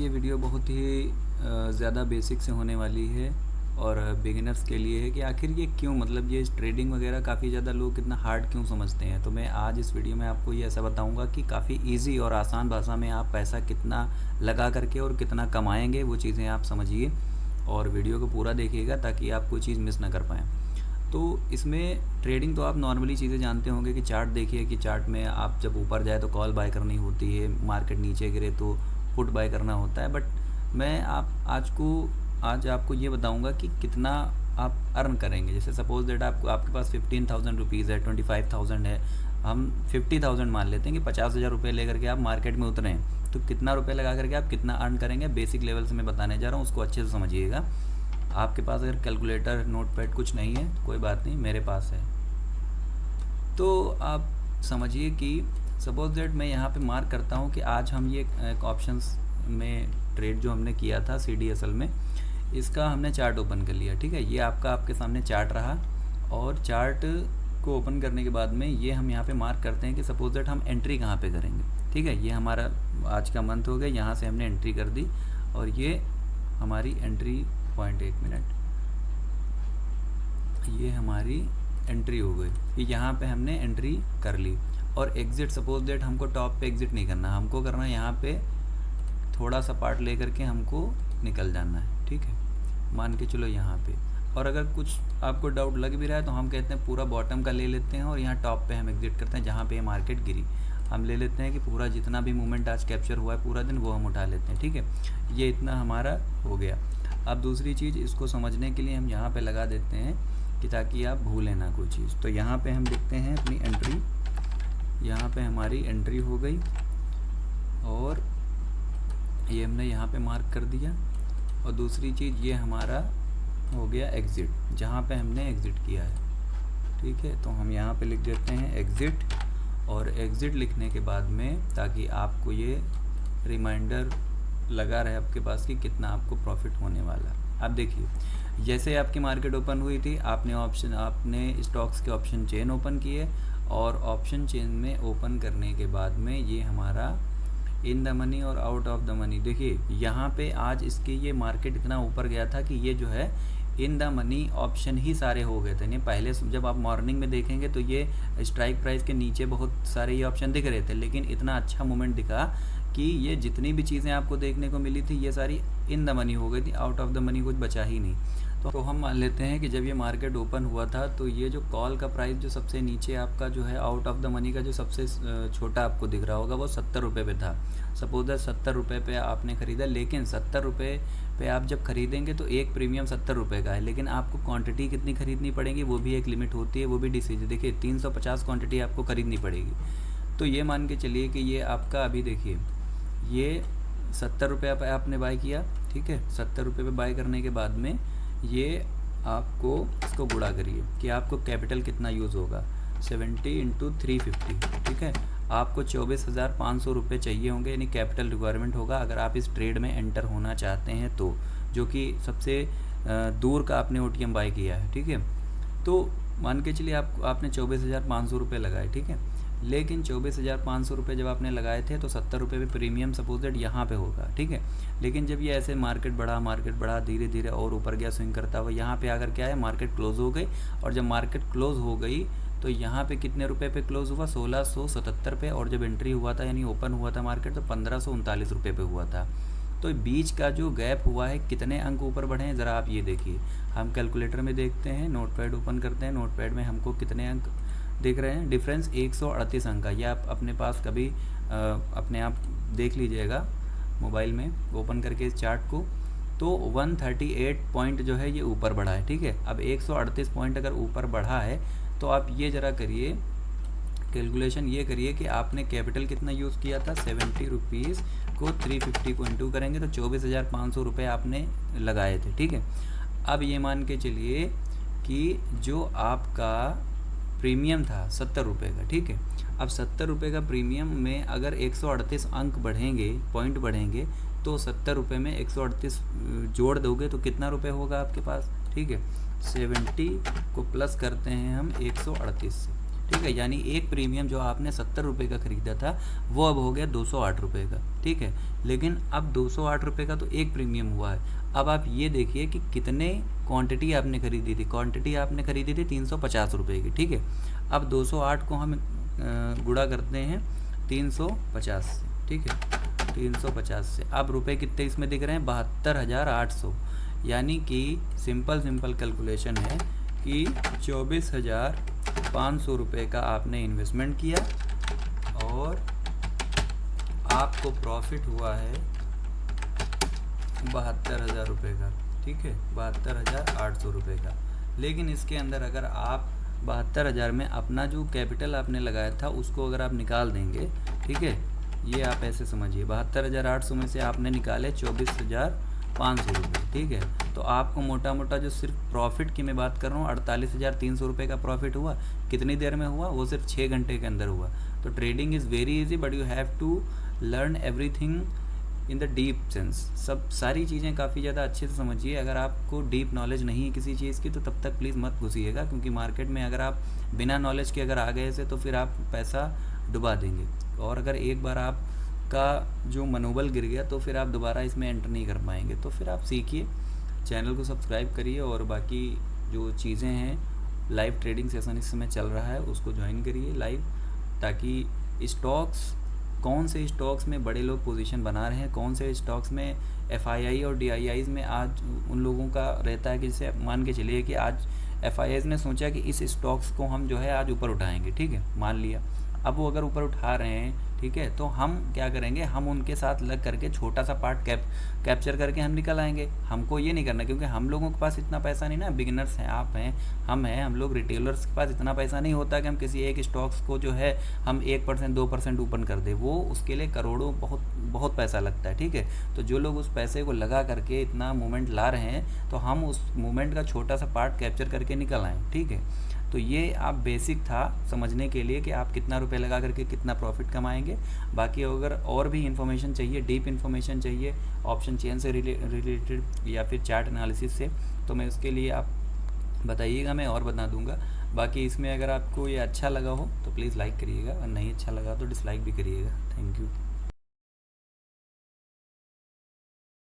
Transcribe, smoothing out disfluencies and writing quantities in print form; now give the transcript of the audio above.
ये वीडियो बहुत ही ज़्यादा बेसिक से होने वाली है और बिगिनर्स के लिए है कि आखिर ये क्यों, मतलब ये ट्रेडिंग वगैरह काफ़ी ज़्यादा लोग कितना हार्ड क्यों समझते हैं। तो मैं आज इस वीडियो में आपको ये ऐसा बताऊंगा कि काफ़ी इजी और आसान भाषा में आप पैसा कितना लगा करके और कितना कमाएंगे, वो चीज़ें आप समझिए और वीडियो को पूरा देखिएगा ताकि आप कोई चीज़ मिस ना कर पाएँ। तो इसमें ट्रेडिंग तो आप नॉर्मली चीज़ें जानते होंगे कि चार्ट देखिए कि चार्ट में आप जब ऊपर जाए तो कॉल बाय करनी होती है, मार्केट नीचे गिरे तो पुट बाय करना होता है। बट मैं आज आपको ये बताऊंगा कि कितना आप अर्न करेंगे। जैसे सपोज दैट आपके पास 15,000 रुपीज़ है, 25,000 है, हम 50,000 मान लेते हैं कि 50,000 रुपये लेकर के आप मार्केट में उतरे हैं, तो कितना रुपये लगा करके आप कितना अर्न करेंगे, बेसिक लेवल से मैं बताने जा रहा हूँ, उसको अच्छे से समझिएगा। आपके पास अगर कैलकुलेटर नोटपैड कुछ नहीं है तो कोई बात नहीं, मेरे पास है। तो आप समझिए कि सपोज दैट मैं यहाँ पे मार्क करता हूँ कि आज हम ये एक ऑप्शंस में ट्रेड जो हमने किया था CDSL में, इसका हमने चार्ट ओपन कर लिया। ठीक है, ये आपके सामने चार्ट रहा और चार्ट को ओपन करने के बाद में ये हम यहाँ पे मार्क करते हैं कि सपोज दैट हम एंट्री कहाँ पे करेंगे। ठीक है, ये हमारा आज का मंथ हो गया, यहाँ से हमने एंट्री कर दी और ये हमारी एंट्री पॉइंट, 1 मिनट, ये हमारी एंट्री हो गई। ये यहाँ पे हमने एंट्री कर ली और एग्ज़िट, सपोज दैट हमको टॉप पे एग्ज़िट नहीं करना, हमको करना है यहाँ पे थोड़ा सा पार्ट ले करके हमको निकल जाना है। ठीक है, मान के चलो यहाँ पे। और अगर कुछ आपको डाउट लग भी रहा है तो हम कहते हैं पूरा बॉटम का ले लेते हैं और यहाँ टॉप पे हम एग्ज़िट करते हैं जहाँ पे ये मार्केट गिरी। हम ले लेते हैं कि पूरा जितना भी मूवमेंट आज कैप्चर हुआ है पूरा दिन, वो हम उठा लेते हैं। ठीक है, ये इतना हमारा हो गया। अब दूसरी चीज़, इसको समझने के लिए हम यहाँ पे लगा देते हैं कि ताकि आप भूलें ना कोई चीज़। तो यहाँ पे हम लिखते हैं अपनी एंट्री, यहाँ पे हमारी एंट्री हो गई और ये हमने यहाँ पे मार्क कर दिया। और दूसरी चीज़, ये हमारा हो गया एग्ज़िट, जहाँ पे हमने एग्ज़िट किया है। ठीक है, तो हम यहाँ पे लिख देते हैं एग्ज़िट। और एग्ज़िट लिखने के बाद में ताकि आपको ये रिमाइंडर लगा रहे आपके पास कि कितना आपको प्रॉफिट होने वाला है। अब देखिए, जैसे आपकी मार्केट ओपन हुई थी, आपने स्टॉक्स के ऑप्शन चेन ओपन किए और ऑप्शन चेन में ओपन करने के बाद में ये हमारा इन द मनी और आउट ऑफ द मनी, देखिए यहाँ पे आज इसके ये मार्केट इतना ऊपर गया था कि ये जो है इन द मनी ऑप्शन ही सारे हो गए थे। नहीं, पहले जब आप मॉर्निंग में देखेंगे तो ये स्ट्राइक प्राइस के नीचे बहुत सारे ये ऑप्शन दिख रहे थे, लेकिन इतना अच्छा मूवमेंट दिखा कि ये जितनी भी चीज़ें आपको देखने को मिली थी ये सारी इन द मनी हो गई थी, आउट ऑफ द मनी कुछ बचा ही नहीं। तो हम मान लेते हैं कि जब ये मार्केट ओपन हुआ था तो ये जो कॉल का प्राइस जो सबसे नीचे आपका जो है आउट ऑफ द मनी का जो सबसे छोटा आपको दिख रहा होगा वो 70 रुपये पे था। सपोज दैट 70 रुपये पे आपने ख़रीदा, लेकिन 70 रुपये पे आप जब खरीदेंगे तो एक प्रीमियम 70 रुपये का है, लेकिन आपको क्वांटिटी कितनी खरीदनी पड़ेगी वो भी एक लिमिट होती है, वो भी डिसीजन। देखिए 350 क्वांटिटी आपको खरीदनी पड़ेगी। तो ये मान के चलिए कि ये आपका अभी देखिए ये 70 रुपये पे आपने बाय किया। ठीक है, 70 रुपये पे बाय करने के बाद में ये आपको इसको गुणा करिए कि आपको कैपिटल कितना यूज़ होगा, 70 इंटू 350। ठीक है, आपको 24,500 रुपये चाहिए होंगे, यानी कैपिटल रिक्वायरमेंट होगा अगर आप इस ट्रेड में एंटर होना चाहते हैं तो, जो कि सबसे दूर का आपने OTM बाय किया है। ठीक है, तो मान के चलिए आपने 24,500 रुपये लगाए। ठीक है, लेकिन 24,500 रुपये जब आपने लगाए थे तो 70 रुपये पे प्रीमियम सपोज दैट यहाँ पे होगा। ठीक है, लेकिन जब ये ऐसे मार्केट बढ़ा धीरे धीरे और ऊपर गया स्विंग करता हुआ, यहाँ पे आकर क्या है मार्केट क्लोज हो गई। और जब मार्केट क्लोज हो गई तो यहाँ पे कितने रुपए पे क्लोज हुआ, 1677 पे। और जब एंट्री हुआ था यानी ओपन हुआ था मार्केट तो 1539 रुपये पे हुआ था। तो बीच का जो गैप हुआ है, कितने अंक ऊपर बढ़े हैं ज़रा आप ये देखिए। हम कैलकुलेटर में देखते हैं, नोटपैड ओपन करते हैं, नोटपैड में हमको कितने अंक दिख रहे हैं, डिफरेंस 138 अंक का। ये आप अपने पास कभी अपने आप देख लीजिएगा मोबाइल में ओपन करके इस चार्ट को। तो 138 पॉइंट जो है ये ऊपर बढ़ा है। ठीक है, अब 138 पॉइंट अगर ऊपर बढ़ा है तो आप ये ज़रा करिए कैलकुलेशन, ये करिए कि आपने कैपिटल कितना यूज़ किया था, 70 रुपीज़ को 350 को इंटू करेंगे तो 24,500 रुपये आपने लगाए थे। ठीक है, अब ये मान के चलिए कि जो आपका प्रीमियम था 70 रुपये का। ठीक है, अब 70 रुपये का प्रीमियम में अगर 138 अंक बढ़ेंगे, पॉइंट बढ़ेंगे, तो 70 रुपये में 138 जोड़ दोगे तो कितना रुपये होगा आपके पास। ठीक है, 70 को प्लस करते हैं हम 138 से। ठीक है, यानी एक प्रीमियम जो आपने 70 रुपये का ख़रीदा था वो अब हो गया 208 रुपये का, ठीक है। लेकिन अब 208 रुपये का तो एक प्रीमियम हुआ है। अब आप ये देखिए कि कितने क्वांटिटी आपने ख़रीदी थी। क्वांटिटी आपने ख़रीदी थी 350 रुपये की, ठीक है। अब 208 को हम गुणा करते हैं 350 से, ठीक है, 350 से। अब रुपए कितने इसमें दिख रहे हैं, 72,800। यानी कि सिंपल कैलकुलेशन है कि 24,500 रुपये का आपने इन्वेस्टमेंट किया और आपको प्रॉफिट हुआ है 72,000 रुपये का, ठीक है, 72,800 रुपये का। लेकिन इसके अंदर अगर आप 72,000 में अपना जो कैपिटल आपने लगाया था उसको अगर आप निकाल देंगे, ठीक है, ये आप ऐसे समझिए 72,800 में से आपने निकाले 24,500 रुपये, ठीक है। तो आपको मोटा मोटा जो सिर्फ प्रॉफिट की मैं बात कर रहा हूँ 48,300 रुपये का प्रॉफिट हुआ। कितनी देर में हुआ, वो सिर्फ 6 घंटे के अंदर हुआ। तो trading is very easy, but you have to learn everything in the deep sense. सब सारी चीज़ें काफ़ी ज़्यादा अच्छे से समझिए। अगर आपको डीप नॉलेज नहीं है किसी चीज़ की तो तब तक प्लीज़ मत घुसिएगा, क्योंकि मार्केट में अगर आप बिना नॉलेज के अगर आ गए से तो फिर आप पैसा डुबा देंगे। और अगर एक बार आपका जो मनोबल गिर गया तो फिर आप दोबारा इसमें एंटर नहीं कर पाएंगे। तो फिर आप सीखिए, चैनल को सब्सक्राइब करिए और बाकी जो चीज़ें हैं, लाइव ट्रेडिंग सेशन इस समय चल रहा है उसको ज्वाइन करिए लाइव, ताकि स्टॉक्स, कौन से स्टॉक्स में बड़े लोग पोजीशन बना रहे हैं, कौन से स्टॉक्स में FII और DIIs में आज उन लोगों का रहता है कि जैसे मान के चलिए कि आज FIIs ने सोचा कि इस स्टॉक्स को हम जो है आज ऊपर उठाएंगे, ठीक है, मान लिया। अब वो अगर ऊपर उठा रहे हैं, ठीक है, तो हम क्या करेंगे, हम उनके साथ लग करके छोटा सा पार्ट कैप्चर करके हम निकल आएंगे। हमको ये नहीं करना, क्योंकि हम लोगों के पास इतना पैसा नहीं ना, बिगिनर्स हैं, आप हैं, हम लोग रिटेलर्स के पास इतना पैसा नहीं होता कि हम किसी एक स्टॉक्स को जो है हम 1% 2% ओपन कर दे। वो उसके लिए करोड़ों बहुत पैसा लगता है, ठीक है। तो जो लोग उस पैसे को लगा करके इतना मूवमेंट ला रहे हैं तो हम उस मूवमेंट का छोटा सा पार्ट कैप्चर करके निकल आएँ, ठीक है। तो ये आप बेसिक था समझने के लिए कि आप कितना रुपए लगा करके कितना प्रॉफिट कमाएंगे। बाकी अगर और भी इन्फॉर्मेशन चाहिए, डीप इन्फॉर्मेशन चाहिए ऑप्शन चेन से रिलेटेड या फिर चार्ट एनालिसिस से, तो मैं उसके लिए आप बताइएगा, मैं और बता दूंगा। बाकी इसमें अगर आपको ये अच्छा लगा हो तो प्लीज़ लाइक करिएगा और नहीं अच्छा लगा तो डिसलाइक भी करिएगा। Thank you.